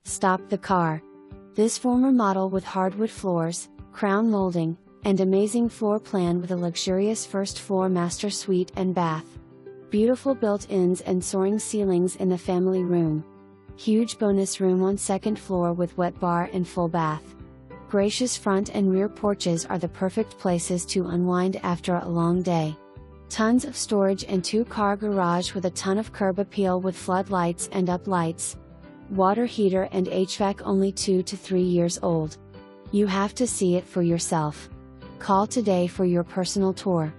Stop the car. This former model with hardwood floors, crown molding, and amazing floor plan with a luxurious first floor master suite and bath. Beautiful built-ins and soaring ceilings in the family room. Huge bonus room on second floor with wet bar and full bath. Gracious front and rear porches are the perfect places to unwind after a long day. Tons of storage and 2-car garage with a ton of curb appeal with floodlights and uplights. Water heater and HVAC only 2 to 3 years old. You have to see it for yourself. Call today for your personal tour.